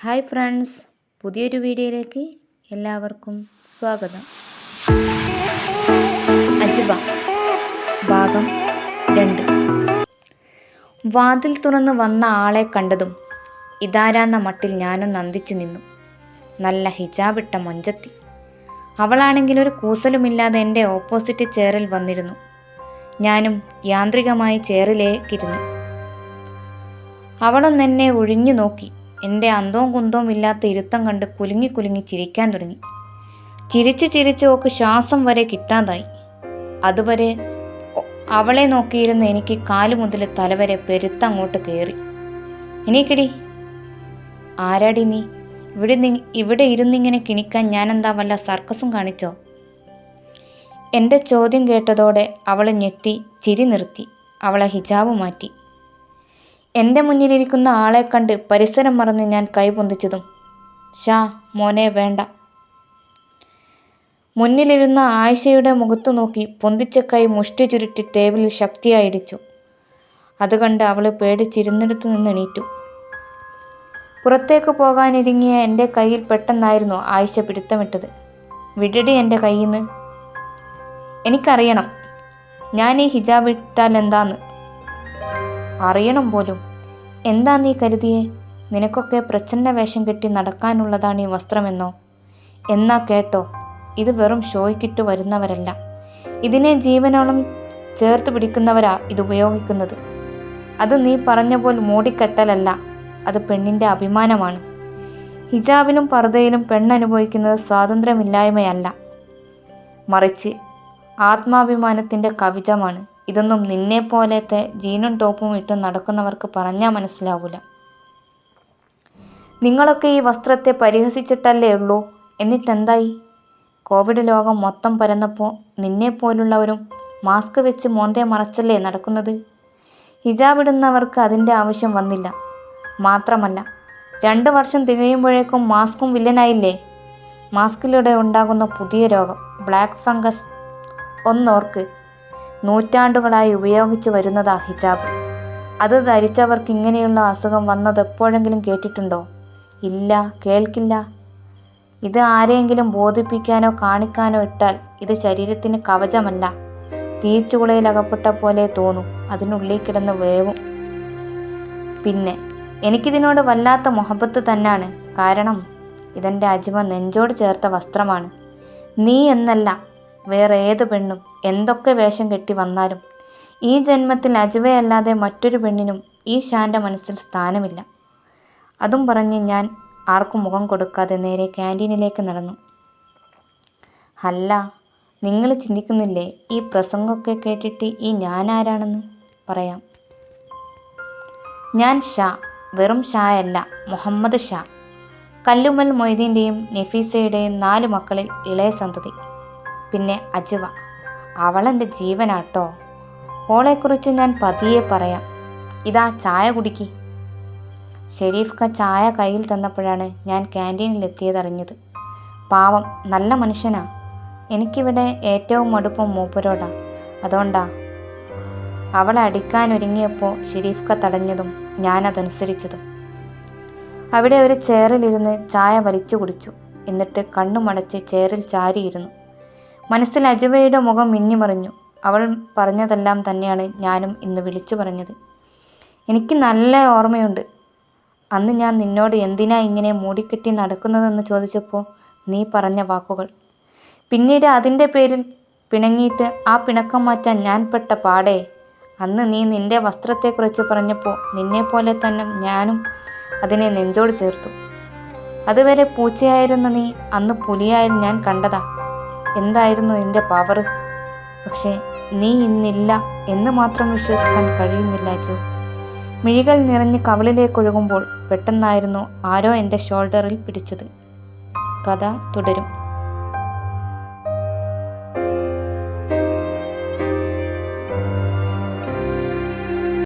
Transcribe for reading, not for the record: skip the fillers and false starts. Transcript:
Hi friends, പുതിയൊരു വീഡിയോയിലേക്ക് എല്ലാവർക്കും സ്വാഗതം. അജ്ബ ഭാഗം 2. വാതിൽ തുറന്ന് വന്ന ആളെ കണ്ടതും ഇതാരാന്ന മട്ടിൽ ഞാനും നന്ദിച്ചു നിന്നു. നല്ല ഹിജാബിട്ട മൊഞ്ചത്തി. അവളാണെങ്കിൽ ഒരു കൂസലുമില്ലാതെ എൻ്റെ ഓപ്പോസിറ്റ് ചെയറിൽ വന്നിരുന്നു. ഞാനും യാന്ത്രികമായി ചെയറിലേക്കിരുന്നു. അവളൊന്നെന്നെ ഒഴിഞ്ഞു നോക്കി. എൻ്റെ അന്തവും കുന്തവും ഇല്ലാത്ത ഇരുത്തം കണ്ട് കുലുങ്ങി കുലുങ്ങി ചിരിക്കാൻ തുടങ്ങി. ചിരിച്ച് ഓക്ക് ശ്വാസം വരെ കിട്ടാതായി. അതുവരെ അവളെ നോക്കിയിരുന്ന എനിക്ക് കാലു മുതൽ തലവരെ പെരുത്തങ്ങോട്ട് കയറി. എണീക്കടി. ആരാടി നീ? ഇവിടെ ഇരുന്നിങ്ങനെ കിണിക്കാൻ ഞാനെന്താ വല്ല സർക്കസും കാണിച്ചോ? എൻ്റെ ചോദ്യം കേട്ടതോടെ അവൾ ഞെട്ടി ചിരി നിർത്തി. അവളെ ഹിജാബ് മാറ്റി. എൻ്റെ മുന്നിലിരിക്കുന്ന ആളെ കണ്ട് പരിസരം മറന്ന് ഞാൻ കൈ പൊന്തിച്ചതും ഷാ മോനെ വേണ്ട. മുന്നിലിരുന്ന ആയിഷയുടെ മുഖത്തു നോക്കി പൊന്തിച്ച കൈ മുഷ്ടി ചുരുട്ടി ടേബിളിൽ ശക്തിയായി ഇടിച്ചു. അത് കണ്ട് അവൾ പേടിച്ചിരുന്നിടത്തു നിന്ന് എണീറ്റു. പുറത്തേക്ക് പോകാനിരുങ്ങിയ എൻ്റെ കയ്യിൽ പെട്ടെന്നായിരുന്നു ആയിഷ പിടുത്തമിട്ടത്. വിടടി എൻ്റെ കയ്യിൽ നിന്ന്. എനിക്കറിയണം ഞാൻ ഈ ഹിജാബ് ഇട്ടാൽ എന്താന്ന്. അറിയണം പോലും. എന്താ നീ കരുതിയേ? നിനക്കൊക്കെ പ്രച്ഛന്ന വേഷം കെട്ടി നടക്കാനുള്ളതാണ് ഈ വസ്ത്രമെന്നോ? എന്നാ കേട്ടോ, ഇത് വെറും ഷോയ്ക്കിട്ട് വരുന്നവരല്ല. ഇതിനെ ജീവനോളം ചേർത്ത് പിടിക്കുന്നവരാ ഇത് ഉപയോഗിക്കുന്നത്. അത് നീ പറഞ്ഞ പോലെ മൂടിക്കെട്ടലല്ല, അത് പെണ്ണിൻ്റെ അഭിമാനമാണ്. ഹിജാബിലും പർദ്ദയിലും പെണ്ണനുഭവിക്കുന്നത് സ്വാതന്ത്ര്യമില്ലായ്മയല്ല, മറിച്ച് ആത്മാഭിമാനത്തിൻ്റെ കവചമാണ്. ഇതൊന്നും നിന്നെപ്പോലത്തെ ജീനും ടോപ്പും ഇട്ട് നടക്കുന്നവർക്ക് പറഞ്ഞാൽ മനസ്സിലാവില്ല. നിങ്ങളൊക്കെ ഈ വസ്ത്രത്തെ പരിഹസിച്ചിട്ടല്ലേ ഉള്ളൂ. എന്നിട്ടെന്തായി? കോവിഡ് ലോകം മൊത്തം പരന്നപ്പോൾ നിന്നെപ്പോലുള്ളവരും മാസ്ക് വെച്ച് മോന്തേ മറച്ചല്ലേ നടക്കുന്നത്. ഹിജാബ് ഇടുന്നവർക്ക് അതിൻ്റെ ആവശ്യം വന്നില്ല. മാത്രമല്ല 2 വർഷം തികയുമ്പോഴേക്കും മാസ്കും വില്ലനായില്ലേ. മാസ്കിലൂടെ ഉണ്ടാകുന്ന പുതിയ രോഗം ബ്ലാക്ക് ഫംഗസ്. ഒന്നോർക്ക്, നൂറ്റാണ്ടുകളായി ഉപയോഗിച്ച് വരുന്നതാ ഹിജാബ്. അത് ധരിച്ചവർക്ക് ഇങ്ങനെയുള്ള അസുഖം വന്നതെപ്പോഴെങ്കിലും കേട്ടിട്ടുണ്ടോ? ഇല്ല, കേൾക്കില്ല. ഇത് ആരെയെങ്കിലും ബോധിപ്പിക്കാനോ കാണിക്കാനോ ഇട്ടാൽ ഇത് ശരീരത്തിന് കവചമല്ല. തീച്ചുളയിൽ അകപ്പെട്ട പോലെ തോന്നും. അതിനുള്ളിൽ കിടന്ന് വേവും. പിന്നെ എനിക്കിതിനോട് വല്ലാത്ത മുഹബത്ത് തന്നെയാണ്. കാരണം ഇതെൻ്റെ അജ്മ നെഞ്ചോട് ചേർത്ത വസ്ത്രമാണ്. നീ എന്നല്ല, വേറെ ഏത് പെണ്ണും എന്തൊക്കെ വേഷം കെട്ടി വന്നാലും ഈ ജന്മത്തിൽ അജ്വയല്ലാതെ മറ്റൊരു പെണ്ണിനും ഈ ഷാൻ്റെ മനസ്സിൽ സ്ഥാനമില്ല. അതും പറഞ്ഞ് ഞാൻ ആർക്കും മുഖം കൊടുക്കാതെ നേരെ ക്യാൻറ്റീനിലേക്ക് നടന്നു. അല്ല, നിങ്ങൾ ചിന്തിക്കുന്നില്ലേ ഈ പ്രസംഗമൊക്കെ കേട്ടിട്ട് ഈ ഞാനാരാണെന്ന്? പറയാം. ഞാൻ ഷാ, വെറും ഷായല്ല, മുഹമ്മദ് ഷാ. കല്ലുമൽ മൊയ്തീൻ്റെയും നഫീസയുടെയും 4 മക്കളിൽ ഇളയ സന്തതി. പിന്നെ അജ്വ, അവളെൻ്റെ ജീവനാട്ടോ. ഓളെക്കുറിച്ച് ഞാൻ പതിയെ പറയാം. ഇതാ ചായ കുടിക്കി. ഷെരീഫ്ക ചായ കയ്യിൽ തന്നപ്പോഴാണ് ഞാൻ ക്യാൻറ്റീനിലെത്തിയതറിഞ്ഞത്. പാവം, നല്ല മനുഷ്യനാ. എനിക്കിവിടെ ഏറ്റവും അടുപ്പം മൂപ്പരോടാ. അതുകൊണ്ടാ. അവളെ അടിക്കാനൊരുങ്ങിയപ്പോൾ ഷെരീഫ്ക തടഞ്ഞതും ഞാനതനുസരിച്ചതും. അവിടെ ഒരു ചെയറിലിരുന്ന് ചായ വലിച്ചു കുടിച്ചു. എന്നിട്ട് കണ്ണുമടച്ച് ചെയറിൽ ചാരിയിരുന്നു. മനസ്സിൽ അജ്വയുടെ മുഖം മിന്നിമറിഞ്ഞു. അവൾ പറഞ്ഞതെല്ലാം തന്നെയാണ് ഞാനും ഇന്ന് വിളിച്ചു പറഞ്ഞത്. എനിക്ക് നല്ല ഓർമ്മയുണ്ട്. അന്ന് ഞാൻ നിന്നോട് എന്തിനാ ഇങ്ങനെ മൂടിക്കെട്ടി നടക്കുന്നതെന്ന് ചോദിച്ചപ്പോൾ നീ പറഞ്ഞ വാക്കുകൾ. പിന്നീട് അതിൻ്റെ പേരിൽ പിണങ്ങിയിട്ട് ആ പിണക്കം മാറ്റാൻ ഞാൻ പെട്ട പാടേ. അന്ന് നീ നിൻ്റെ വസ്ത്രത്തെക്കുറിച്ച് പറഞ്ഞപ്പോൾ നിന്നെപ്പോലെ തന്നെ ഞാനും അതിനെ നെഞ്ചോട് ചേർത്തു. അതുവരെ പൂച്ചയായിരുന്ന നീ അന്ന് പുലിയായി ഞാൻ കണ്ടതാ. എന്തായിരുന്നു നിൻ്റെ പവർ? പക്ഷേ നീ ഇന്നില്ല എന്ന് മാത്രം വിശ്വസിക്കാൻ കഴിയുന്നില്ല അജു. മിഴികൾ നിറഞ്ഞ് കവിളിലേക്കൊഴുകുമ്പോൾ പെട്ടെന്നായിരുന്നു ആരോ എൻ്റെ ഷോൾഡറിൽ പിടിച്ചത്. കഥ തുടരും.